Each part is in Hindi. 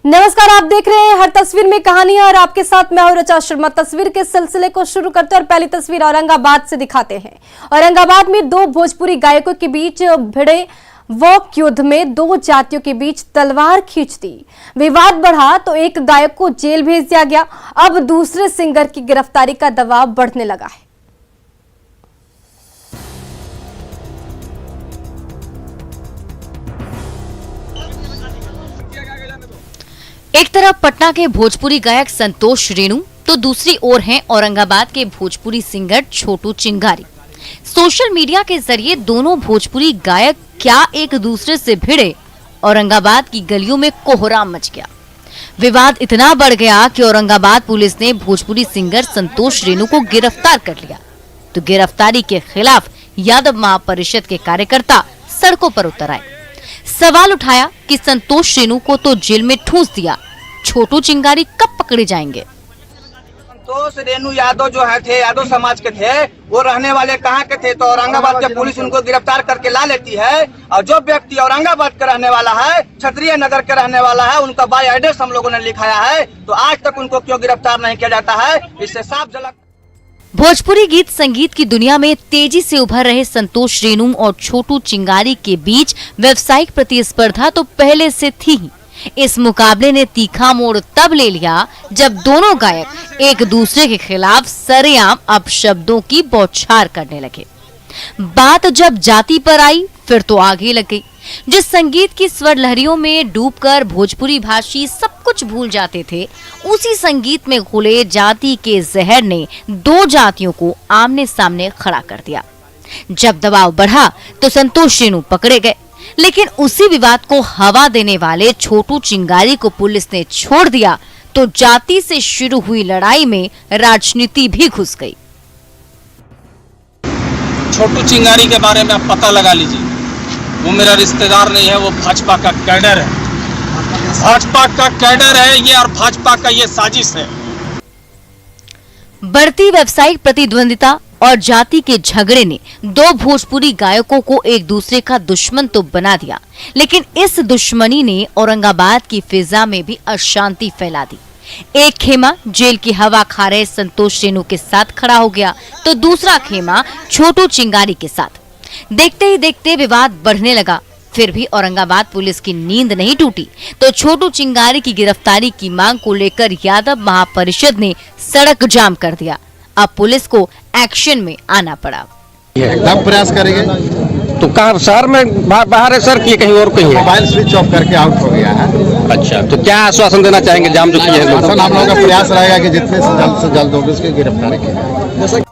नमस्कार, आप देख रहे हैं हर तस्वीर में कहानी और आपके साथ मैं हूं रचा शर्मा। तस्वीर के सिलसिले को शुरू करते हैं और पहली तस्वीर औरंगाबाद से दिखाते हैं। औरंगाबाद में दो भोजपुरी गायकों के बीच भिड़े वॉक युद्ध में दो जातियों के बीच तलवार खींच दी। विवाद बढ़ा तो एक गायक को जेल भेज दिया गया। अब दूसरे सिंगर की गिरफ्तारी का दबाव बढ़ने लगा है। एक तरफ पटना के भोजपुरी गायक संतोष रेणु तो दूसरी ओर हैं औरंगाबाद के भोजपुरी सिंगर छोटू चिंगारी। सोशल मीडिया के जरिए दोनों भोजपुरी गायक क्या एक दूसरे से भिड़े, औरंगाबाद की गलियों में कोहराम मच गया। विवाद इतना बढ़ गया कि औरंगाबाद पुलिस ने भोजपुरी सिंगर संतोष रेणु को गिरफ्तार कर लिया। तो गिरफ्तारी के खिलाफ यादव महापरिषद के कार्यकर्ता सड़कों पर उतर आए। सवाल उठाया कि संतोष रेणु को तो जेल में ठूंस दिया, छोटू चिंगारी कब पकड़े जाएंगे। संतोष रेणु यादव जो है थे, यादव समाज के थे, वो रहने वाले कहाँ के थे? तो औरंगाबाद के पुलिस उनको गिरफ्तार करके ला लेती है। और जो व्यक्ति औरंगाबाद का रहने वाला है, क्षत्रिय नगर के रहने वाला है, उनका बाय एड्रेस हम लोगों ने लिखाया है। तो आज तक उनको क्यों गिरफ्तार नहीं किया जाता है, इससे साफ झलक। भोजपुरी गीत संगीत की दुनिया में तेजी से उभर रहे संतोष रेणु और छोटू चिंगारी के बीच व्यावसायिक प्रतिस्पर्धा तो पहले से थी ही। इस मुकाबले ने तीखा मोड़ तब ले लिया जब दोनों गायक एक दूसरे के खिलाफ सरेआम अपशब्दों की बौछार करने लगे। बात जब जाति पर आई फिर तो आगे लग गई। जिस संगीत की स्वर लहरियों में डूबकर भोजपुरी भाषी सब कुछ भूल जाते थे, उसी संगीत में घुले जाति के जहर ने दो जातियों को आमने सामने खड़ा कर दिया। जब दबाव बढ़ा तो संतोष रेणु पकड़े गए, लेकिन उसी विवाद को हवा देने वाले छोटू चिंगारी को पुलिस ने छोड़ दिया तो जाति से शुरू हुई लड़ाई में राजनीति भी घुस गई। छोटू चिंगारी के बारे में आप पता लगा लीजिए, वो मेरा रिश्तेदार नहीं है, वो भाजपा का कैडर है। भाजपा का कैडर है ये, और भाजपा का ये साजिश है। बढ़ती व्यावसायिक प्रतिद्वंदिता और जाति के झगड़े ने दो भोजपुरी गायकों को एक दूसरे का दुश्मन तो बना दिया, लेकिन इस दुश्मनी ने औरंगाबाद की फिजा में भी अशांति फैला दी। एक खेमा जेल की हवा खा रहे संतोष रेणु के साथ खड़ा हो गया तो दूसरा खेमा छोटू चिंगारी के साथ। देखते ही देखते विवाद बढ़ने लगा। फिर भी औरंगाबाद पुलिस की नींद नहीं टूटी तो छोटू चिंगारी की गिरफ्तारी की मांग को लेकर यादव महापरिषद ने सड़क जाम कर दिया। अब पुलिस को एक्शन में आना पड़ा। कब प्रयास करेंगे? तो कहाँ शहर में बाहर है सर कि कहीं और कहीं है? मोबाइल स्विच ऑफ करके आउट हो गया है। अच्छा, तो क्या आश्वासन देना चाहेंगे? जाम जो किए हैं लोग, हम लोगों का प्रयास रहेगा कि जितने से जल्द होगी उसकी गिरफ्तारी की जाए।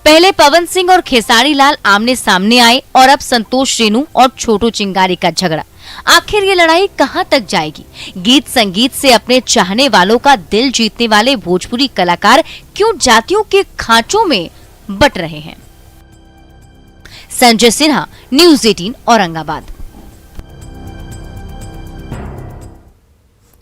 पहले पवन सिंह और खेसारी लाल आमने सामने आए और अब संतोष रेणु और छोटू चिंगारी का झगड़ा। आखिर ये लड़ाई कहां तक जाएगी? गीत संगीत से अपने चाहने वालों का दिल जीतने वाले भोजपुरी कलाकार क्यों जातियों के खांचों में बट रहे हैं? संजय सिन्हा, न्यूज़ 18 औरंगाबाद।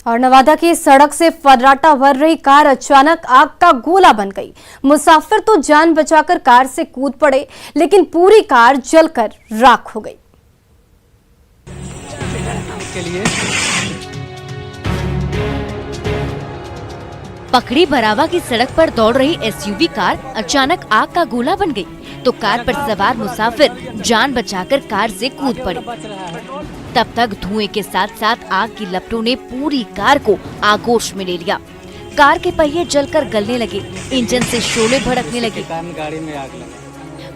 और नवादा की सड़क से फर्राटा भर रही कार अचानक आग का गोला बन गई। मुसाफिर तो जान बचाकर कार से कूद पड़े, लेकिन पूरी कार जलकर राख हो गई। पकड़ी बरावा की सड़क पर दौड़ रही एसयूवी कार अचानक आग का गोला बन गई तो कार पर सवार मुसाफिर जान बचाकर कार से कूद पड़े। तब तक धुएं के साथ साथ आग की लपटों ने पूरी कार को आगोश में ले लिया। कार के पहिए जलकर गलने लगे, इंजन से शोले भड़कने लगे।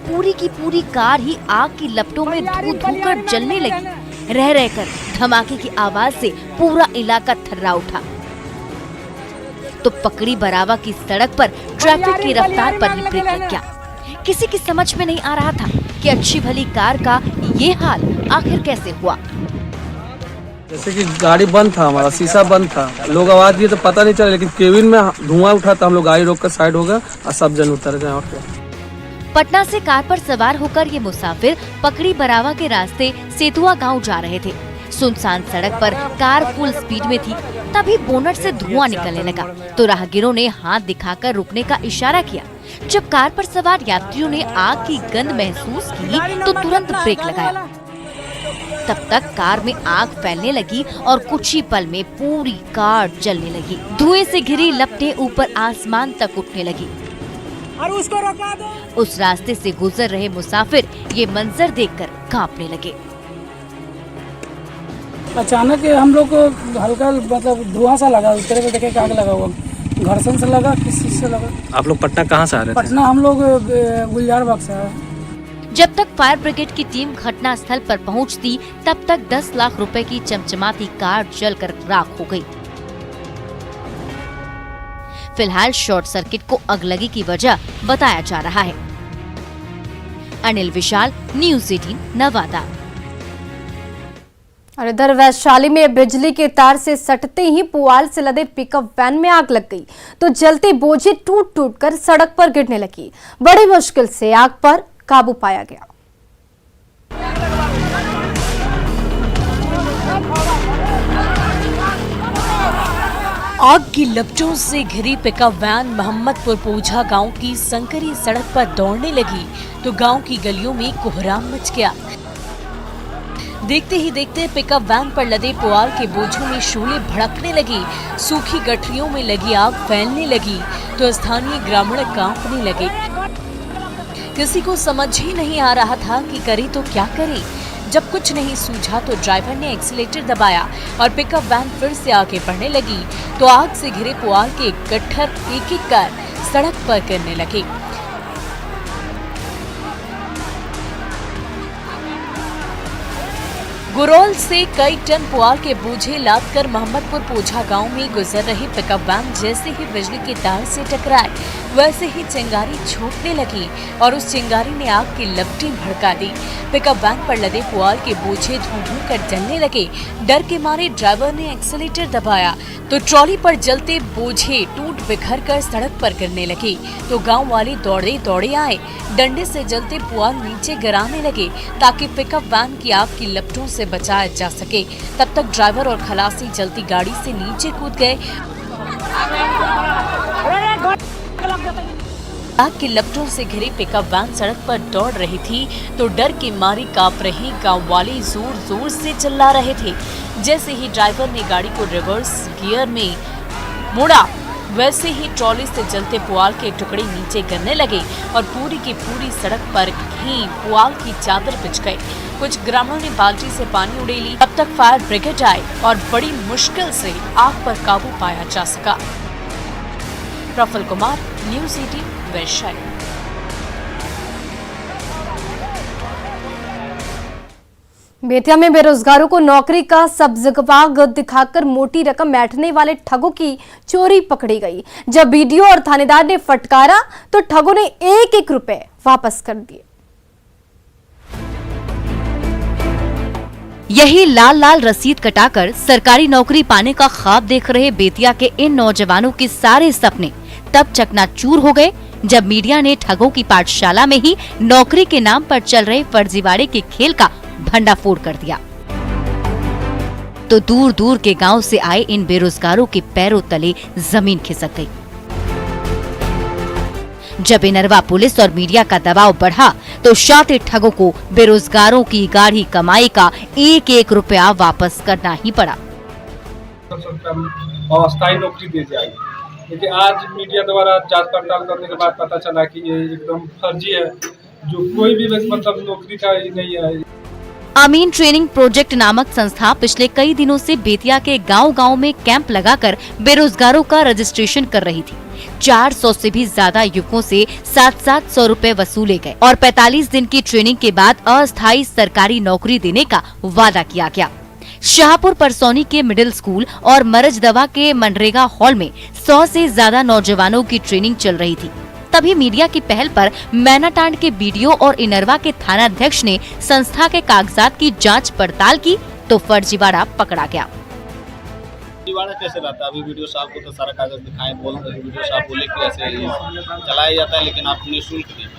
पूरी की पूरी कार ही आग की लपटों में धू कर जलने लगी। रह रहकर धमाके की आवाज से पूरा इलाका थर्रा उठा। तो पकड़ी बरावा की सड़क पर ट्रैफिक की रफ्तार पर ही ब्रेक लग गया। किसी की समझ में नहीं आ रहा था कि अच्छी भली कार का ये हाल आखिर कैसे हुआ। जैसे कि गाड़ी बंद था, हमारा शीशा बंद था, लोग आवाज दिए तो पता नहीं चला, लेकिन केबिन में धुआं उठा था। हम लोग गाड़ी रोक कर साइड हो गए और सब जन उतर गए। और क्या, पटना से कार पर सवार होकर ये मुसाफिर पकड़ी बरावा के रास्ते सेतुआ गांव जा रहे थे। सुनसान सड़क पर कार फुल स्पीड में थी, तभी बोनट से धुआं निकलने लगा तो राहगीरों ने हाथ दिखाकर रुकने का इशारा किया। जब कार पर सवार यात्रियों ने आग की गंध महसूस की तो तुरंत ब्रेक लगाया। तब तक कार में आग फैलने लगी और कुछ ही पल में पूरी कार जलने लगी। धुएं से घिरी लपटें ऊपर आसमान तक उठने लगी और उसको रोका दो। उस रास्ते से गुजर रहे मुसाफिर ये मंजर देखकर कांपने लगे। अचानक हम लोग को हल्का मतलब धुआं सा लगा, उस तरह पे देखे आग लगा हुआ, घर्षण से लगा, किस चीज से लगा। आप लोग पटना कहाँ से आ रहे थे? पटना हम लोग गुलजार बाग से आए। जब तक फायर ब्रिगेड की टीम घटना स्थल पर पहुंचती, तब तक 10 लाख रुपए की चमचमाती कार जलकर राख हो गई। फिलहाल शॉर्ट सर्किट को अगलगी की वजह बताया जा रहा है। अनिल विशाल, न्यूज़ 18 नवादा। और इधर वैशाली में बिजली के तार से सटते ही पुआल से लदे पिकअप वैन में आग लग गई, तो जलते बोझे टूट टूट कर सड़क पर गिरने लगी। बड़ी मुश्किल से आग पर काबू पाया गया। आग की लपटों से घिरी पिकअप वैन मोहम्मदपुर पोझा गांव की संकरी सड़क पर दौड़ने लगी तो गांव की गलियों में कोहराम मच गया। देखते ही देखते पिकअप वैन पर लदे पुआल के बोझों में शोले भड़कने लगी, सूखी गठरियों में लगी आग फैलने लगी तो स्थानीय ग्रामीण कांपने लगे। किसी को समझ ही नहीं आ रहा था कि करे तो क्या करे। जब कुछ नहीं सूझा तो ड्राइवर ने एक्सीलेटर दबाया और पिकअप वैन फिर से आगे बढ़ने लगी तो आग से घिरे पुआल के गट्ठर एक एक कर सड़क पर गिरने लगे। गुरौल से कई टन पुआल के बोझे लादकर मोहम्मदपुर पोझा गांव में गुजर रही पिकअप वैन जैसे ही बिजली के तार से टकराए वैसे ही चिंगारी छोड़ने लगी और उस चिंगारी ने आग की लपटें भड़का दी। पिकअप वैन पर लदे पुआल के बोझे धूं कर जलने लगे। डर के मारे ड्राइवर ने एक्सीलेटर दबाया तो ट्रॉली पर जलते बोझे टूट बिखर कर सड़क पर गिरने लगे तो गांव वाले दौड़े दौड़े आए, डंडे से जलते पुआल नीचे गिराने लगे ताकि पिकअप वैन की आग की लपटों से बचाया जा सके। तब तक ड्राइवर और खलासी जलती गाड़ी से नीचे कूद गए। आग की लपटों से घिरी पिकअप वैन सड़क पर दौड़ रही थी तो डर के मारे कांप रहे गांव वाले जोर जोर से चिल्ला रहे थे। जैसे ही ड्राइवर ने गाड़ी को रिवर्स गियर में मोड़ा वैसे ही ट्रॉली से जलते पुआल के टुकड़े नीचे गिरने लगे और पूरी की पूरी सड़क पर ही पुआल की चादर बिछ गई। कुछ ग्रामीणों ने बाल्टी से पानी उड़ेली। तब तक फायर ब्रिगेड आए और बड़ी मुश्किल से आग पर काबू पाया जा सका। प्रफुल्ल कुमार, न्यूज़ 18 वैशाली। बेतिया में बेरोजगारों को नौकरी का सब्जगवाग दिखाकर मोटी रकम ऐंठने वाले ठगों की चोरी पकड़ी गई। जब बीडीओ और थानेदार ने फटकारा तो ठगों ने एक रुपए वापस कर दिए। यही लाल लाल रसीद कटाकर सरकारी नौकरी पाने का ख्वाब देख रहे बेतिया के इन नौजवानों के सारे सपने तब चकनाचूर हो गए जब मीडिया ने ठगों की पाठशाला में ही नौकरी के नाम पर चल रहे फर्जीवाड़े के खेल का भंडाफोड़ कर दिया। तो दूर दूर के गांव से आए इन बेरोजगारों के पैरों तले जमीन खिसक गई। जब इनरवा पुलिस और मीडिया का दबाव बढ़ा तो शातिर ठगों को बेरोजगारों की गाढ़ी कमाई का एक रुपया वापस करना ही पड़ा। अस्थायी नौकरी दी जाएगी, लेकिन आज मीडिया द्वारा जांच पड़ताल करने के बाद पता चला कि ये एकदम फर्जी है, जो कोई भी मतलब नौकरी का ही नहीं है। अमीन ट्रेनिंग प्रोजेक्ट नामक संस्था पिछले कई दिनों से बेतिया के गांव-गांव में कैंप लगाकर बेरोजगारों का रजिस्ट्रेशन कर रही थी। 400 से भी ज्यादा युवकों से 700 रुपए वसूले गए और 45 दिन की ट्रेनिंग के बाद अस्थायी सरकारी नौकरी देने का वादा किया गया। शाहपुर परसौनी के मिडिल स्कूल और मरजदवा के मनरेगा हॉल में 100 से ज्यादा नौजवानों की ट्रेनिंग चल रही थी। तभी मीडिया की पहल पर मैनाटांड के बीडीओ और इनरवा के थानाध्यक्ष ने संस्था के कागजात की जांच पड़ताल की तो फर्जीवाड़ा पकड़ा गया। फर्जीवाड़ा कैसे रहता है? अभी वीडियो साहब को तो सारा कागज दिखाए, बोल रहे वीडियो साहब बोले कि ऐसे चलाया जाता है, लेकिन आप निःशुल्क दीजिए।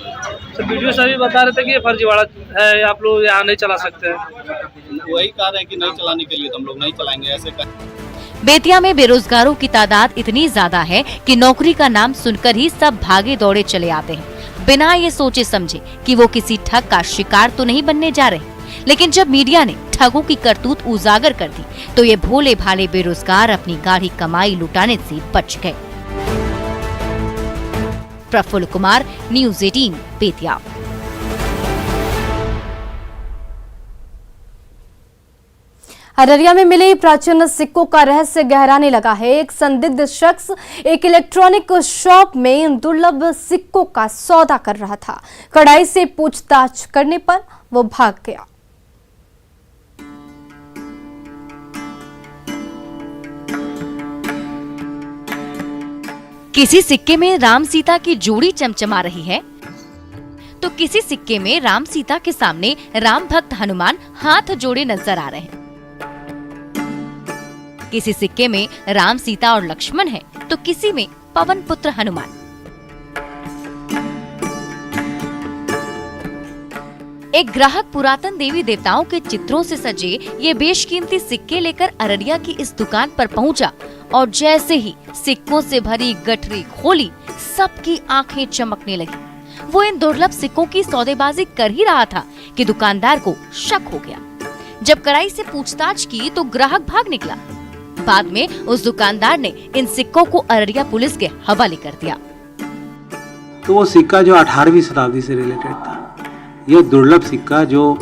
तो वीडियो साहब भी बता रहे थे कि ये फर्जीवाड़ा है, आप लोग यहाँ नहीं चला सकते हैं। वही कह रहे हैं कि नहीं चलाने के लिए तो हम लोग नहीं चलाएंगे, ऐसे बेतिया में बेरोजगारों की तादाद इतनी ज्यादा है कि नौकरी का नाम सुनकर ही सब भागे दौड़े चले आते हैं, बिना ये सोचे समझे कि वो किसी ठग का शिकार तो नहीं बनने जा रहे। लेकिन जब मीडिया ने ठगों की करतूत उजागर कर दी तो ये भोले भाले बेरोजगार अपनी गाढ़ी कमाई लुटाने से बच गए। प्रफुल्ल कुमार, न्यूज़ 18 बेतिया। अररिया में मिले प्राचीन सिक्कों का रहस्य गहराने लगा है। एक संदिग्ध शख्स एक इलेक्ट्रॉनिक शॉप में इन दुर्लभ सिक्कों का सौदा कर रहा था। कड़ाई से पूछताछ करने पर वो भाग गया। किसी सिक्के में राम सीता की जोड़ी चमचमा रही है तो किसी सिक्के में राम सीता के सामने राम भक्त हनुमान हाथ जोड़े नजर आ रहे हैं। किसी सिक्के में राम सीता और लक्ष्मण है तो किसी में पवन पुत्र हनुमान। एक ग्राहक पुरातन देवी देवताओं के चित्रों से सजे ये बेशकीमती सिक्के लेकर अररिया की इस दुकान पर पहुंचा और जैसे ही सिक्कों से भरी गठरी खोली सबकी आंखें चमकने लगी। वो इन दुर्लभ सिक्कों की सौदेबाजी कर ही रहा था कि दुकानदार को शक हो गया। जब कड़ाई से पूछताछ की तो ग्राहक भाग निकला। बाद में उस दुकानदार ने इन सिक्कों को अररिया पुलिस के हवाले कर दिया। तो वो सिक्का जो 18वीं शताब्दी से रिलेटेड था, यह दुर्लभ सिक्का जो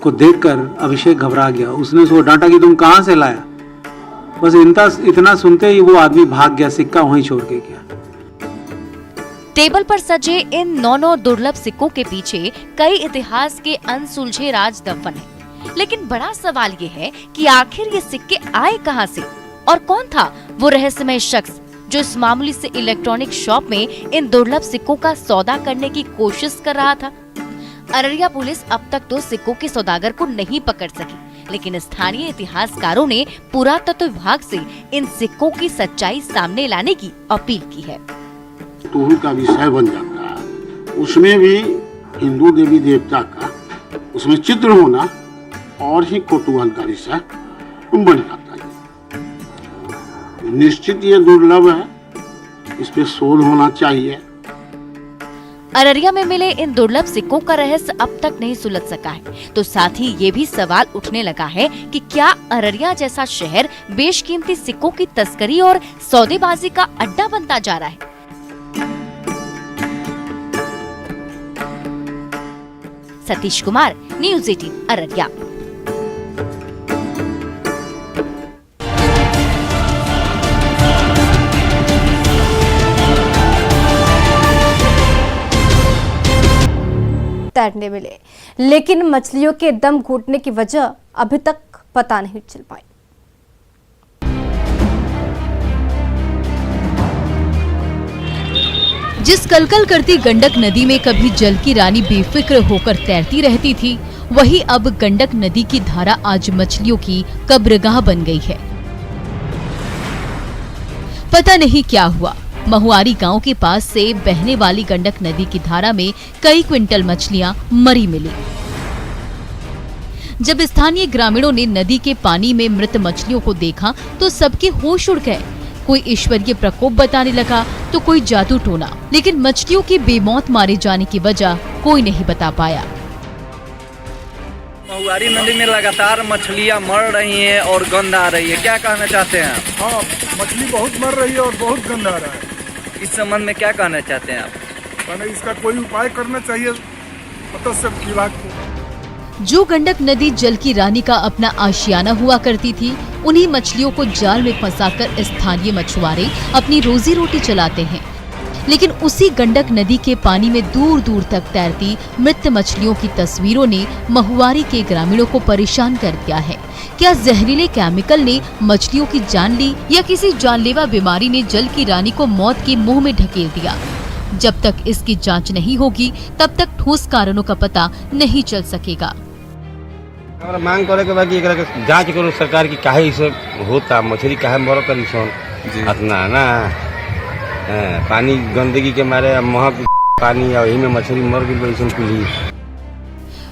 को देखकर अभिषेक घबरा गया। उसने उसको डांटा कि तुम कहां से लाया। बस इतना सुनते ही वो आदमी भाग गया, सिक्का वहीं छोड़ के गया। टेबल पर सजे इन 9 दुर्लभ सिक्कों के पीछे कई इतिहास के अनसुलझे राज दफन है। लेकिन बड़ा सवाल ये है कि आखिर ये सिक्के आए कहां से और कौन था वो रहस्यमय शख्स जो इस मामूली से इलेक्ट्रॉनिक शॉप में इन दुर्लभ सिक्कों का सौदा करने की कोशिश कर रहा था। अररिया पुलिस अब तक तो सिक्कों के सौदागर को नहीं पकड़ सकी, लेकिन स्थानीय इतिहासकारों ने पुरातत्व विभाग से इन सिक्कों की सच्चाई सामने लाने की अपील की है। टूल का विषय बन जाता है, उसमें भी हिंदू देवी देवता का उसमें चित्र होना और ही कौतूहल का विषय बन जाता है। निश्चित ये दुर्लभ है, इस पे शोध होना चाहिए। अररिया में मिले इन दुर्लभ सिक्कों का रहस्य अब तक नहीं सुलझ सका है, तो साथ ही ये भी सवाल उठने लगा है कि क्या अररिया जैसा शहर बेशकीमती सिक्कों की तस्करी और सौदेबाजी का अड्डा बनता जा रहा है। सतीश कुमार, न्यूज़ 18 अररिया। तैरने मिले, लेकिन मछलियों के दम घुटने की वजह अभी तक पता नहीं चल पाई। जिस कलकल करती गंडक नदी में कभी जल की रानी बेफिक्र होकर तैरती रहती थी, वही अब गंडक नदी की धारा आज मछलियों की कब्रगाह बन गई है। पता नहीं क्या हुआ, महुआरी गांव के पास से बहने वाली गंडक नदी की धारा में कई क्विंटल मछलियां मरी मिली। जब स्थानीय ग्रामीणों ने नदी के पानी में मृत मछलियों को देखा तो सबके होश उड़ गए। कोई ईश्वरीय प्रकोप बताने लगा तो कोई जादू टोना, लेकिन मछलियों के बेमौत मारे जाने की वजह कोई नहीं बता पाया। महुआरी नदी में लगातार मछलियां मर रही हैं और गंध आ रही है, क्या कहना चाहते हैं आप? हाँ, मछली बहुत मर रही है और बहुत गंध आ रहा है। इस संबंध में क्या कहना चाहते हैं आप? मैंने इसका कोई उपाय करना चाहिए मत्स्य विभाग को। जो गंडक नदी जल की रानी का अपना आशियाना हुआ करती थी, उन्हीं मछलियों को जाल में फंसाकर स्थानीय मछुआरे अपनी रोजी रोटी चलाते हैं। लेकिन उसी गंडक नदी के पानी में दूर दूर तक तैरती मृत मछलियों की तस्वीरों ने महुआरी के ग्रामीणों को परेशान कर दिया है। क्या जहरीले केमिकल ने मछलियों की जान ली या किसी जानलेवा बीमारी ने जल की रानी को मौत के मुंह में ढकेल दिया? जब तक इसकी जांच नहीं होगी तब तक ठोस कारणों का पता नहीं चल सकेगा। मांग करे के बाकी एकरा के जांच करो सरकार की, काहे इसे होता मछली काहे मरत रिसन इतना ना पानी गंदगी के मारे महक पानी और में मछली मर गई।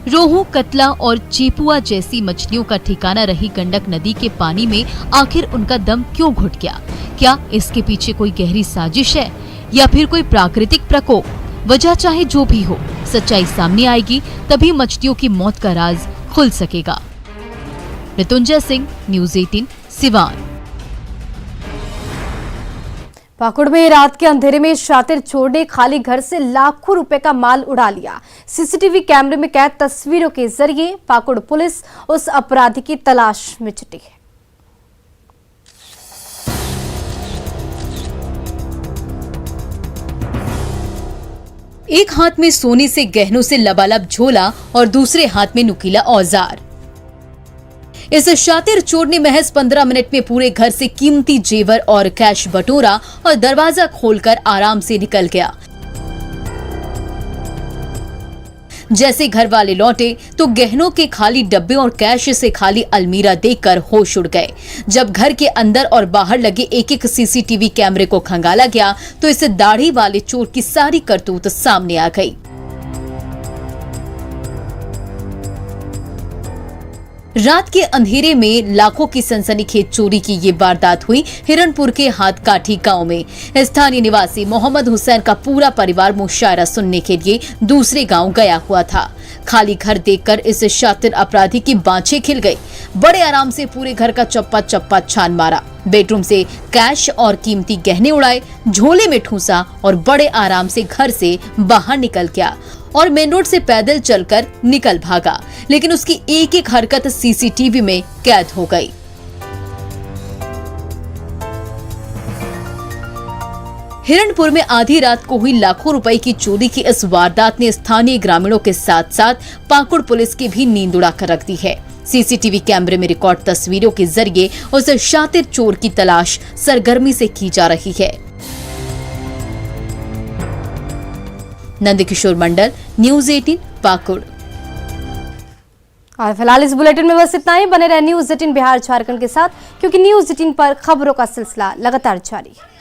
रोहू, कतला और चेपुआ जैसी मछलियों का ठिकाना रही गंडक नदी के पानी में आखिर उनका दम क्यों घुट गया? क्या इसके पीछे कोई गहरी साजिश है या फिर कोई प्राकृतिक प्रकोप? वजह चाहे जो भी हो, सच्चाई सामने आएगी तभी मछलियों की मौत का राज खुल सकेगा। मृत्युंजय सिंह, न्यूज़ 18, सिवान। पाकुड़ में रात के अंधेरे में शातिर चोर ने खाली घर से लाखों रुपए का माल उड़ा लिया। सीसीटीवी कैमरे में कैद तस्वीरों के जरिए पाकुड़ पुलिस उस अपराधी की तलाश में जुटी है। एक हाथ में सोने से गहनों से लबालब झोला और दूसरे हाथ में नुकीला औजार। इस शातिर चोर ने महज 15 मिनट में पूरे घर से कीमती जेवर और कैश बटोरा और दरवाजा खोलकर आराम से निकल गया। जैसे घर वाले लौटे तो गहनों के खाली डब्बे और कैश से खाली अलमीरा देखकर होश उड़ गए। जब घर के अंदर और बाहर लगे एक एक सीसीटीवी कैमरे को खंगाला गया तो इस दाढ़ी वाले चोर की सारी करतूत सामने आ गई। रात के अंधेरे में लाखों की सनसनीखेज चोरी की ये वारदात हुई हिरणपुर के हाथकाठी गांव में। स्थानीय निवासी मोहम्मद हुसैन का पूरा परिवार मुशायरा सुनने के लिए दूसरे गांव गया हुआ था। खाली घर देखकर इस शातिर अपराधी की बाँछें खिल गई। बड़े आराम से पूरे घर का चप्पा चप्पा छान मारा, बेडरूम से कैश और कीमती गहने उड़ाए, झोले में ठूसा और बड़े आराम से घर से बाहर निकल गया और मेन रोड से पैदल चलकर निकल भागा। लेकिन उसकी एक एक हरकत सीसीटीवी में कैद हो गई। हिरणपुर में आधी रात को हुई लाखों रुपए की चोरी की इस वारदात ने स्थानीय ग्रामीणों के साथ साथ पाकुड़ पुलिस की भी नींद उड़ाकर रख दी है। सीसीटीवी कैमरे में रिकॉर्ड तस्वीरों के जरिए उस शातिर चोर की तलाश सरगर्मी से की जा रही है। नंदकिशोर मंडल, न्यूज़ 18, पाकुड़। और फिलहाल इस बुलेटिन में बस इतना ही। बने रहे न्यूज़ 18 बिहार झारखंड के साथ, क्योंकि न्यूज़ 18 पर खबरों का सिलसिला लगातार जारी है।